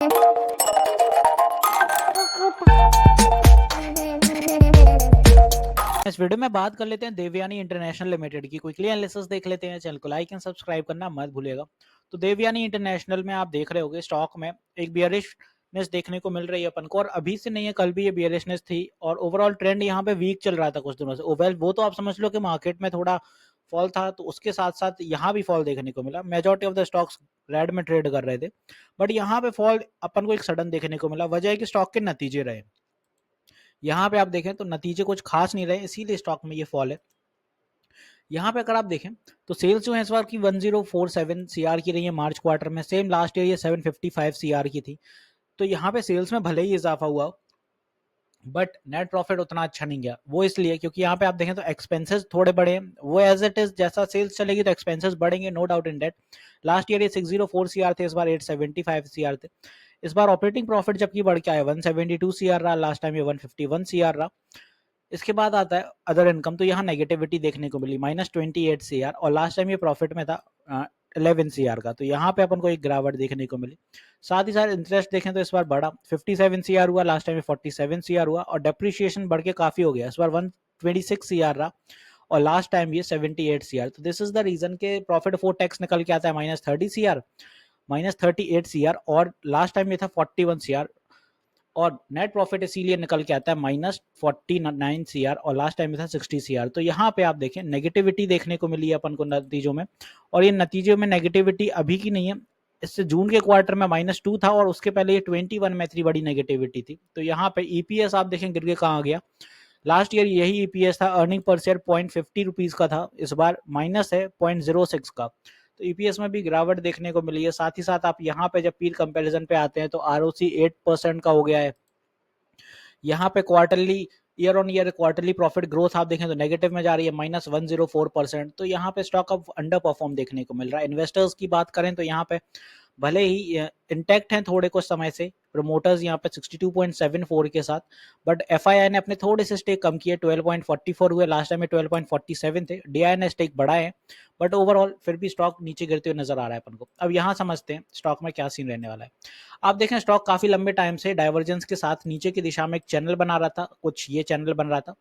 इस वीडियो में बात कर लेते हैं देवयानी इंटरनेशनल लिमिटेड की। क्विकली एनालिसिस देख लेते हैं। चैनल को लाइक एंड सब्सक्राइब करना मत भूलिएगा। तो देवयानी इंटरनेशनल में आप देख रहे होंगे स्टॉक में एक बियरिशनेस देखने को मिल रही है अपन को, और अभी से नहीं है, कल भी ये बियरिशनेस थी और ओवरऑल ट्रेंड यहाँ पे वीक चल रहा था कुछ दिनों से। वेल वो तो आप समझ लो कि मार्केट में थोड़ा फॉल था, तो उसके साथ साथ यहाँ भी फॉल देखने को मिला। Majority of the stocks red में ट्रेड कर रहे थे, बट यहाँ पे फॉल अपन को एक सडन देखने को मिला। वजह है कि स्टॉक के नतीजे रहे। यहाँ पे आप देखें तो नतीजे कुछ खास नहीं रहे, इसीलिए स्टॉक में ये फॉल है। यहाँ पे अगर आप देखें तो सेल्स जो है इस बार की 1047 सीआर की रही है मार्च क्वार्टर में। सेम लास्ट ईयर ये 755 सीआर की थी। तो यहाँ पे सेल्स में भले ही इजाफा हुआ, बट नेट प्रॉफिट उतना अच्छा नहीं गया। वो इसलिए क्योंकि यहाँ पे आप देखें तो एक्सपेंसेस थोड़े बढ़े हैं। वो एज इट इज जैसा सेल्स चलेगी तो एक्सपेंसेस बढ़ेंगे, no doubt in that. Last year ये 604 सीआर थे, इस बार 875 सीआर थे। इस बार ऑपरेटिंग प्रॉफिट जबकि बढ़ के आया 172 सीआर रहा, लास्ट टाइम ये 151 सीआर रहा। इसके बाद आता है अदर इनकम, तो यहाँ नेगेटिविटी देखने को मिली -28 सीआर, और लास्ट टाइम ये प्रॉफिट में था 11 सीआर का। तो यहाँ पे अपन को एक गिरावट देखने को मिली। साथ ही साथ इंटरेस्ट देखें तो इस बार बढ़ा 57 सीआर हुआ, लास्ट टाइम में 47 सीआर हुआ, और डेप्रिसिएशन बढ़ के काफी हो गया। इस बार 126 सीआर रहा और लास्ट टाइम ये 78 सीआर। तो दिस इज द रीजन के प्रॉफिट फोर टैक्स निकल के आता है -30 सीआर, -38 सीआर, और लास्ट टाइम ये था 41 सीआर, और नेट प्रॉफिट इसीलिए निकल के आता है -49 सीआर, और लास्ट टाइम में था 60 सीआर। तो यहाँ पे आप देखें नेगेटिविटी देखने को मिली है अपन को नतीजों में, और ये नतीजों में नेगेटिविटी अभी की नहीं है। इससे जून के क्वार्टर में -2 था, और उसके पहले ये 21 में इतनी बड़ी नेगेटिविटी थी। तो यहाँ पे ईपीएस आप देखें गिर के कहाँ आ गया। लास्ट ईयर यही ईपीएस था, अर्निंग पर शेयर 0.50 रुपीज का था, इस बार माइनस है 0.06 का। तो ईपीएस में भी गिरावट देखने को मिली है। साथ ही साथ आप यहाँ पे जब पीर कंपैरिजन पे आते हैं तो आरओसी 8% का हो गया है। यहाँ पे quarterly year on year quarterly profit growth आप देखें तो नेगेटिव में जा रही है -104%। तो यहाँ पे स्टॉक अब अंडर परफॉर्म देखने को मिल रहा है। इन्वेस्टर्स की बात करें तो यहाँ पे भले ही इंटैक्ट हैं थोड़े कुछ समय से प्रमोटर्स यहाँ पे 62.74 के साथ, बट एफआईआई ने अपने थोड़े से स्टेक कम किए, 12.44 हुए, लास्ट टाइम में 12.47 थे। डीआई ने स्टेक बढ़ाए हैं, बट ओवरऑल फिर भी स्टॉक नीचे गिरते हुए नजर आ रहा है अपन को। अब यहाँ समझते हैं स्टॉक में क्या सीन रहने वाला है। आप देखें स्टॉक काफी लंबे टाइम से डाइवर्जेंस के साथ नीचे की दिशा में एक चैनल बना रहा था, कुछ ये चैनल बन रहा था।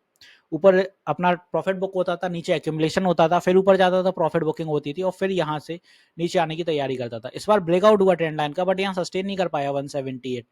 ऊपर अपना प्रॉफिट बुक होता था, नीचे एक्यूमुलेशन होता था, फिर ऊपर जाता था, प्रॉफिट बुकिंग होती थी, और फिर यहाँ से नीचे आने की तैयारी करता था। इस बार ब्रेकआउट हुआ ट्रेंड लाइन का, बट यहाँ सस्टेन नहीं कर पाया 178।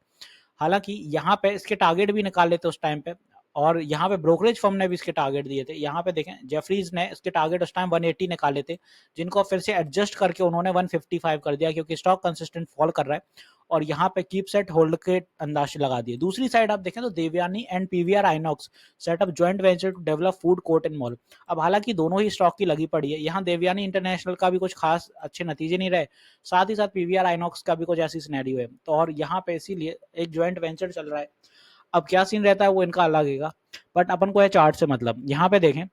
हालांकि यहाँ पे इसके टारगेट भी निकाल लेते उस टाइम पे, और यहाँ पे ब्रोकरेज फर्म ने भी इसके टारगेट दिए थे। यहाँ पे देखें जेफरीज ने इसके टारगेट उस टाइम 180 निकाले थे, जिनको फिर से एडजस्ट करके उन्होंने 155 कर दिया, क्योंकि स्टॉक कंसिस्टेंट फॉल कर रहा है, और यहाँ पे कीप सेट होल्ड के अंदाज लगा दिए। दूसरी साइड आप देखें तो Devyani and PVR Inox setup joint venture to develop food court and mall. अब हालांकि दोनों ही स्टॉक की लगी पड़ी है। यहाँ देवयानी इंटरनेशनल का भी कुछ खास अच्छे नतीजे नहीं रहे, साथ ही साथ पीवीआर आइनॉक्स का भी कुछ ऐसी सिनेरियो है। तो और यहाँ पे इसीलिए एक जॉइंट वेंचर चल रहा है। अब क्या सीन रहता है वो इनका अलग है, बट अपन को है चार्ट से मतलब। यहाँ पे देखें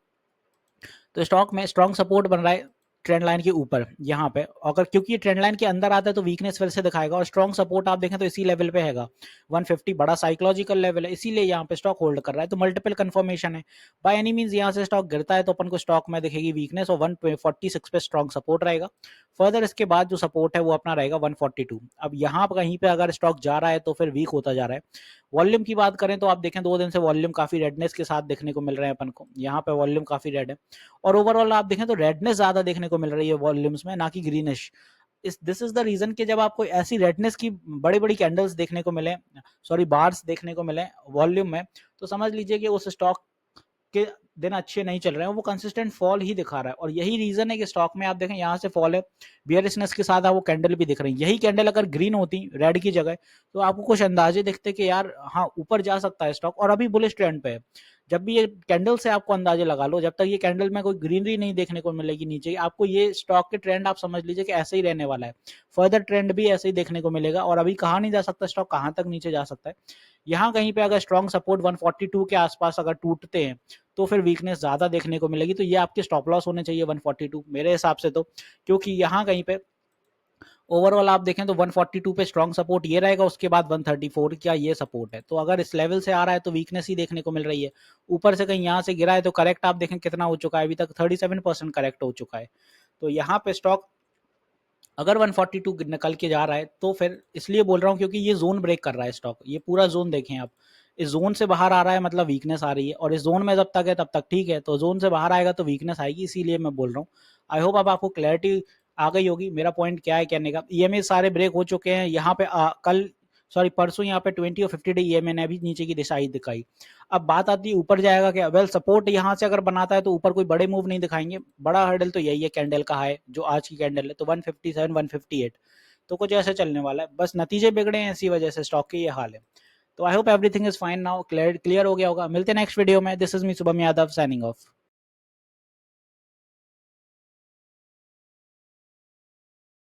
तो स्टॉक में स्ट्रॉन्ग सपोर्ट बन रहा है ट्रेंड लाइन के ऊपर यहाँ पे, अगर क्योंकि ट्रेंड लाइन के अंदर आता है तो वीकनेस फिर से दिखाएगा, और स्ट्रॉन्ग सपोर्ट आप देखें तो इसी लेवल पे हैगा 150, बड़ा साइकोलॉजिकल लेवल है, इसीलिए यहाँ पे स्टॉक होल्ड कर रहा है। तो मल्टीपल कंफर्मेशन है। बाय एनी मींस यहाँ से स्टॉक गिरता है तो अपन को स्टॉक में दिखेगी वीकनेस, और 146 पे स्ट्रॉन्ग सपोर्ट रहेगा। फर्दर इसके बाद जो सपोर्ट है वो अपना रहेगा 142। अब यहाँ पर कहीं पे अगर स्टॉक जा रहा है तो फिर वीक होता जा रहा है। वॉल्यूम की बात करें तो आप देखें 2 दिन से वॉल्यूम काफी रेडनेस के साथ देखने को मिल रहे हैं अपन को। यहाँ पे वॉल्यूम काफी रेड है, और ओवरऑल आप देखें तो रेडनेस ज्यादा देखने को मिल रही है वॉल्यूम्स में, ना कि greenish. This is the reason कि जब आपको ऐसी रेडनेस की बड़ी बड़ी कैंडल्स देखने को मिले, सॉरी बार्स देखने को मिले वॉल्यूम में, तो समझ लीजिए कि उस स्टॉक के दिन अच्छे नहीं चल रहे हैं, वो कंसिस्टेंट फॉल ही दिखा रहा है। और यही रीजन है कि स्टॉक में आप देखें यहाँ से फॉल है, बियरिशनेस के साथ वो कैंडल भी दिख रही है। यही कैंडल अगर ग्रीन होती रेड की जगह तो आपको कुछ अंदाजे दिखते कि यार हाँ ऊपर जा सकता है स्टॉक, और अभी बुलिश ट्रेंड पे है। जब भी ये कैंडल से आपको अंदाजे लगा लो, जब तक ये कैंडल में कोई ग्रीनरी नहीं देखने को मिलेगी नीचे, आपको ये स्टॉक के ट्रेंड आप समझ लीजिए कि ऐसे ही रहने वाला है। फर्दर ट्रेंड भी ऐसे ही देखने को मिलेगा, और अभी कहाँ नहीं जा सकता स्टॉक, कहाँ तक नीचे जा सकता है। यहाँ कहीं पे अगर स्ट्रॉन्ग सपोर्ट 142 के आसपास अगर टूटते हैं तो फिर वीकनेस ज्यादा देखने को मिलेगी। तो ये आपके स्टॉप लॉस होने चाहिए 142 मेरे हिसाब से, तो क्योंकि यहाँ कहीं पे ओवरऑल आप देखें तो 142 पे स्ट्रॉन्ग सपोर्ट ये रहेगा, उसके बाद 134 का ये सपोर्ट है। तो अगर इस लेवल से आ रहा है तो वीकनेस ही देखने को मिल रही है। ऊपर से कहीं यहाँ से गिरा है तो करेक्ट आप देखें कितना हो चुका है, अभी तक 37% करेक्ट हो चुका है। तो यहाँ पे स्टॉक अगर 142 निकल के जा रहा है तो फिर इसलिए बोल रहा हूँ क्योंकि ये जोन ब्रेक कर रहा है स्टॉक, ये पूरा जोन देखें आप, इस जोन से बाहर आ रहा है मतलब वीकनेस आ रही है, और इस जोन में जब तक है तब तक ठीक है, तो जोन से बाहर आएगा तो वीकनेस आएगी, इसीलिए मैं बोल रहा हूँ। आई होप अब आपको क्लैरिटी आ गई होगी मेरा पॉइंट क्या है कहने का। ईएमए सारे ब्रेक हो चुके हैं यहाँ पे, कल सॉरी परसों यहाँ पे 20 और 50 डे ईएमए ने भी नीचे की दिशा ही दिखाई। अब बात आती है ऊपर जाएगा क्या, वेल सपोर्ट यहाँ से अगर बनाता है तो ऊपर कोई बड़े मूव नहीं दिखाएंगे, बड़ा हर्डल तो यही है कैंडल का हाई जो आज की कैंडल है, तो 157 158, तो कुछ ऐसे चलने वाला है, बस नतीजे बिगड़े हैं इसी वजह से स्टॉक के ये हाल है। तो I hope everything is fine now, clear हो गया होगा। मिलते हैं नेक्स्ट वीडियो में। This is me Shubham Yadav signing off.